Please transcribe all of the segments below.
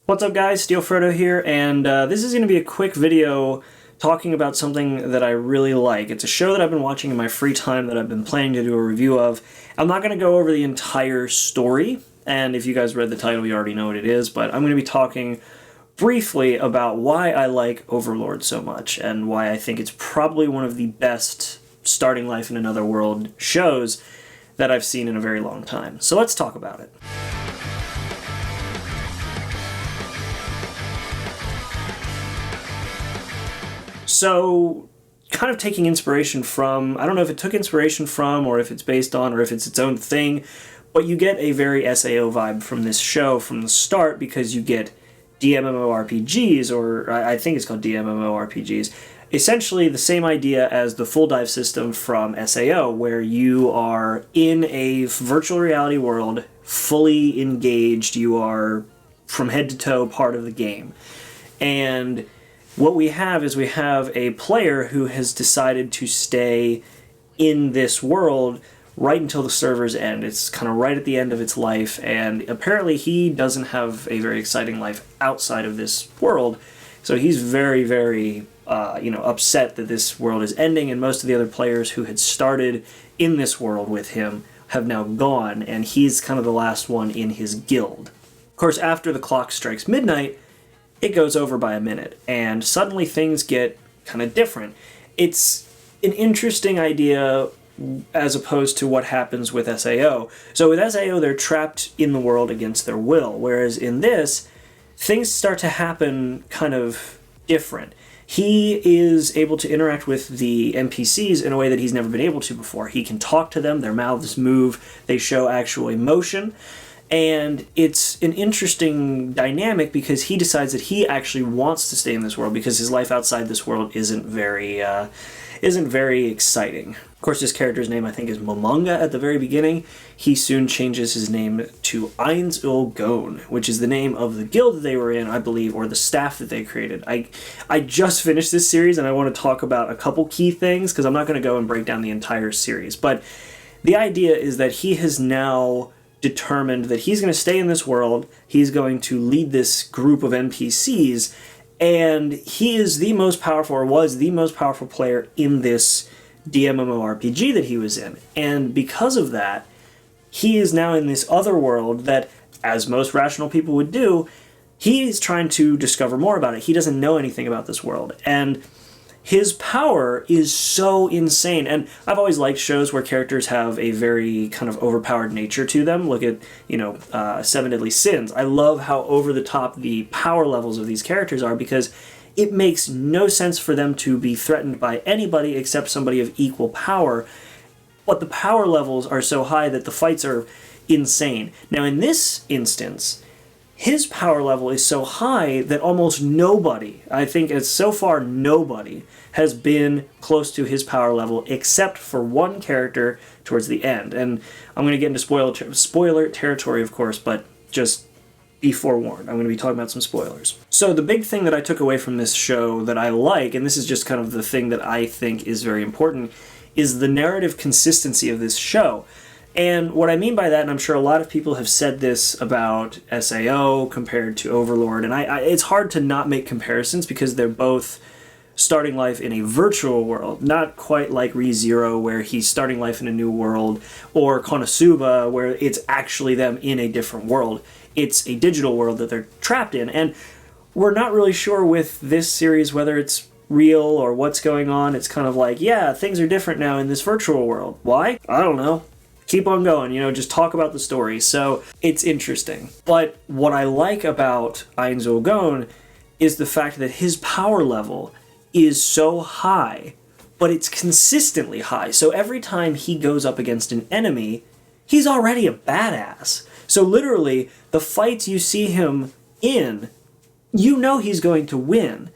What's up guys, Steel Frodo here, and this is going to be a quick video talking about something that I really like. It's a show that I've been watching in my free time that I've been planning to do a review of. I'm not going to go over the entire story, and if you guys read the title you already know what it is, but I'm going to be talking briefly about why I like Overlord so much, and why I think it's probably one of the best starting life in another world shows that I've seen in a very long time. So let's talk about it. So, kind of taking inspiration from, I don't know if it took inspiration from, or if it's based on, or if it's its own thing, but you get a very SAO vibe from this show from the start because you get DMMORPGs, or I think it's called DMMORPGs, essentially the same idea as the full dive system from SAO, where you are in a virtual reality world, fully engaged, you are from head to toe part of the game. And what we have is we have a player who has decided to stay in this world right until the servers end. It's kind of right at the end of its life, and apparently he doesn't have a very exciting life outside of this world, so he's very, very upset that this world is ending, and most of the other players who had started in this world with him have now gone, and he's kind of the last one in his guild. Of course, after the clock strikes midnight, it goes over by a minute, and suddenly things get kind of different. It's an interesting idea as opposed to what happens with SAO. So with SAO, they're trapped in the world against their will, whereas in this, things start to happen kind of different. He is able to interact with the NPCs in a way that he's never been able to before. He can talk to them, their mouths move, they show actual emotion. And it's an interesting dynamic because he decides that he actually wants to stay in this world because his life outside this world isn't very exciting. Of course, his character's name I think is Momonga at the very beginning. He soon changes his name to Ainz-il-Gon, which is the name of the guild that they were in, I believe, or the staff that they created. I just finished this series and I want to talk about a couple key things because I'm not going to go and break down the entire series. But the idea is that he has now determined that he's going to stay in this world, he's going to lead this group of NPCs, and he is the most powerful, or was the most powerful player in this DMMORPG that he was in. And because of that, he is now in this other world that, as most rational people would do, he is trying to discover more about it. He doesn't know anything about this world. And his power is so insane, and I've always liked shows where characters have a very kind of overpowered nature to them. Look at, Seven Deadly Sins. I love how over-the-top the power levels of these characters are because it makes no sense for them to be threatened by anybody except somebody of equal power, but the power levels are so high that the fights are insane. Now, in this instance, his power level is so high that almost nobody, I think as so far nobody, has been close to his power level except for one character towards the end. And I'm going to get into spoiler territory, of course, but just be forewarned. I'm going to be talking about some spoilers. So the big thing that I took away from this show that I like, and this is just kind of the thing that I think is very important, is the narrative consistency of this show. And what I mean by that, and I'm sure a lot of people have said this about SAO compared to Overlord, and it's hard to not make comparisons because they're both starting life in a virtual world, not quite like ReZero where he's starting life in a new world, or Konosuba where it's actually them in a different world. It's a digital world that they're trapped in, and we're not really sure with this series whether it's real or what's going on. It's kind of like, yeah, things are different now in this virtual world. Why? I don't know. Keep on going, just talk about the story. So it's interesting. But what I like about Ainz-il-Gon is the fact that his power level is so high, but it's consistently high. So every time he goes up against an enemy, he's already a badass. So literally, the fights you see him in, he's going to win.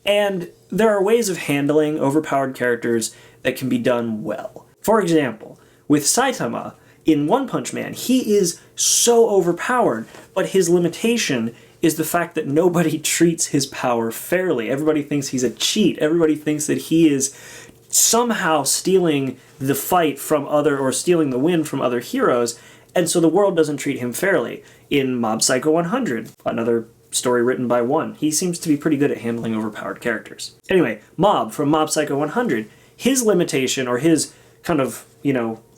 And there are ways of handling overpowered characters that can be done well. For example, with Saitama, in One Punch Man, he is so overpowered, but his limitation is the fact that nobody treats his power fairly. Everybody thinks he's a cheat. Everybody thinks that he is somehow stealing the fight from or stealing the win from other heroes, and so the world doesn't treat him fairly. In Mob Psycho 100, another story written by one. He seems to be pretty good at handling overpowered characters. Anyway, Mob from Mob Psycho 100, his limitation, or his kind of,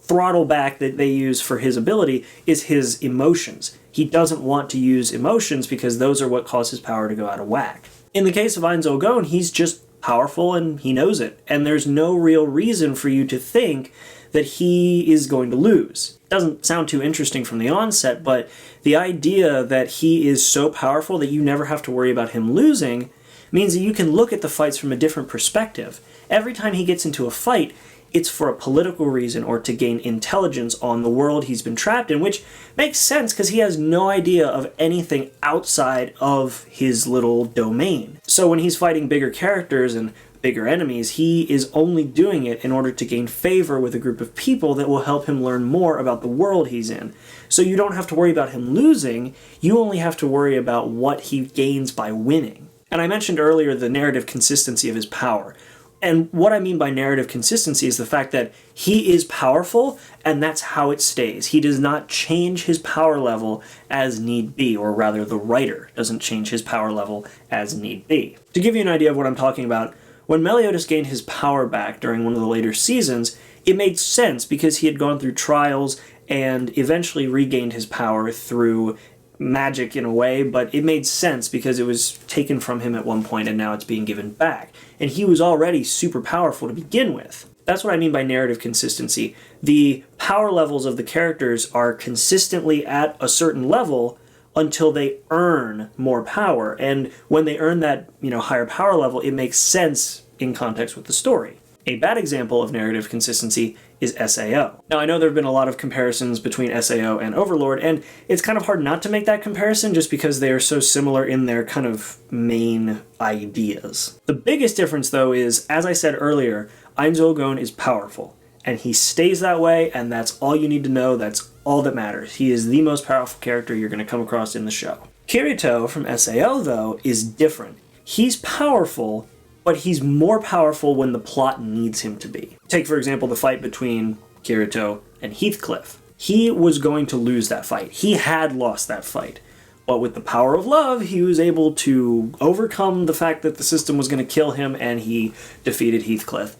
throttle back that they use for his ability is his emotions. He doesn't want to use emotions because those are what cause his power to go out of whack. In the case of Ainz Ooal Gown, he's just powerful and he knows it, and there's no real reason for you to think that he is going to lose. Doesn't sound too interesting from the onset, but the idea that he is so powerful that you never have to worry about him losing means that you can look at the fights from a different perspective. Every time he gets into a fight, it's for a political reason or to gain intelligence on the world he's been trapped in, which makes sense because he has no idea of anything outside of his little domain. So when he's fighting bigger characters and bigger enemies, he is only doing it in order to gain favor with a group of people that will help him learn more about the world he's in. So you don't have to worry about him losing, you only have to worry about what he gains by winning. And I mentioned earlier the narrative consistency of his power. And what I mean by narrative consistency is the fact that he is powerful, and that's how it stays. He does not change his power level as need be, or rather the writer doesn't change his power level as need be. To give you an idea of what I'm talking about, when Meliodas gained his power back during one of the later seasons, it made sense because he had gone through trials and eventually regained his power through magic in a way, but it made sense because it was taken from him at one point and now it's being given back. And he was already super powerful to begin with. That's what I mean by narrative consistency. The power levels of the characters are consistently at a certain level until they earn more power. And when they earn that, higher power level, it makes sense in context with the story. A bad example of narrative consistency is SAO. Now, I know there have been a lot of comparisons between SAO and Overlord, and it's kind of hard not to make that comparison just because they are so similar in their kind of main ideas. The biggest difference, though, is, as I said earlier, Ainz Ooal Gown is powerful, and he stays that way, and that's all you need to know. That's all that matters. He is the most powerful character you're going to come across in the show. Kirito from SAO, though, is different. He's powerful, but he's more powerful when the plot needs him to be. Take, for example, the fight between Kirito and Heathcliff. He was going to lose that fight. He had lost that fight. But with the power of love, he was able to overcome the fact that the system was going to kill him, and he defeated Heathcliff.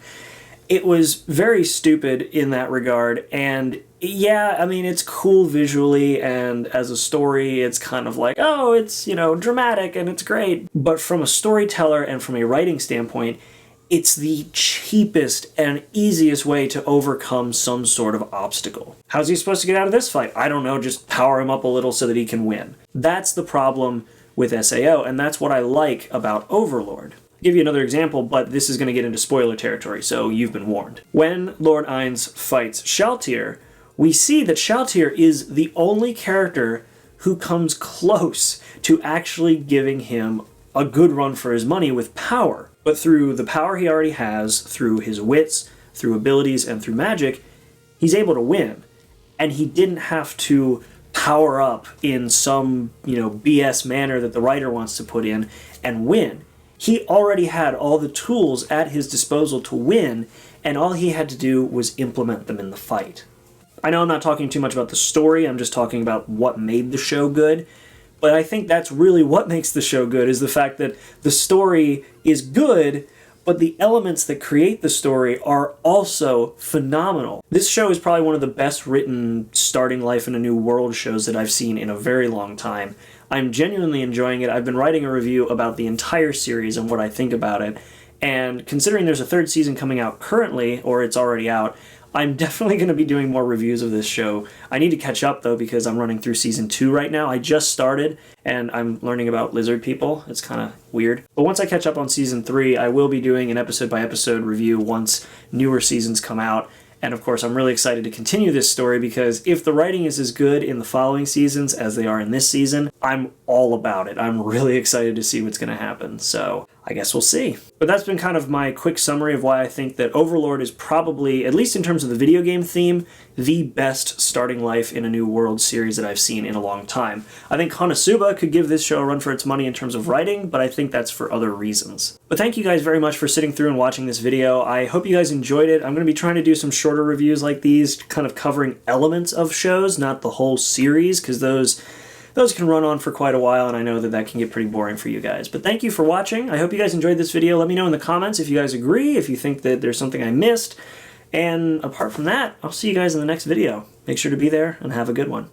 It was very stupid in that regard, and yeah, I mean, it's cool visually, and as a story, it's kind of like, oh, it's, dramatic, and it's great. But from a storyteller and from a writing standpoint, it's the cheapest and easiest way to overcome some sort of obstacle. How's he supposed to get out of this fight? I don't know, just power him up a little so that he can win. That's the problem with SAO, and that's what I like about Overlord. I'll give you another example, but this is going to get into spoiler territory, so you've been warned. When Lord Ainz fights Shaltir, we see that Shaltir is the only character who comes close to actually giving him a good run for his money with power. But through the power he already has, through his wits, through abilities, and through magic, he's able to win. And he didn't have to power up in some, BS manner that the writer wants to put in and win. He already had all the tools at his disposal to win, and all he had to do was implement them in the fight. I know I'm not talking too much about the story, I'm just talking about what made the show good, but I think that's really what makes the show good, is the fact that the story is good, but the elements that create the story are also phenomenal. This show is probably one of the best written starting life in a new world shows that I've seen in a very long time. I'm genuinely enjoying it. I've been writing a review about the entire series and what I think about it, and considering there's a third season coming out currently, or it's already out, I'm definitely going to be doing more reviews of this show. I need to catch up, though, because I'm running through Season 2 right now. I just started, and I'm learning about lizard people. It's kind of weird. But once I catch up on Season 3, I will be doing an episode-by-episode review once newer seasons come out. And, of course, I'm really excited to continue this story because if the writing is as good in the following seasons as they are in this season, I'm all about it. I'm really excited to see what's going to happen. So I guess we'll see. But that's been kind of my quick summary of why I think that Overlord is probably, at least in terms of the video game theme, the best starting life in a new world series that I've seen in a long time. I think Konosuba could give this show a run for its money in terms of writing, but I think that's for other reasons. But thank you guys very much for sitting through and watching this video. I hope you guys enjoyed it. I'm going to be trying to do some shorter reviews like these, kind of covering elements of shows, not the whole series, because those those can run on for quite a while, and I know that that can get pretty boring for you guys. But thank you for watching. I hope you guys enjoyed this video. Let me know in the comments if you guys agree, if you think that there's something I missed. And apart from that, I'll see you guys in the next video. Make sure to be there and have a good one.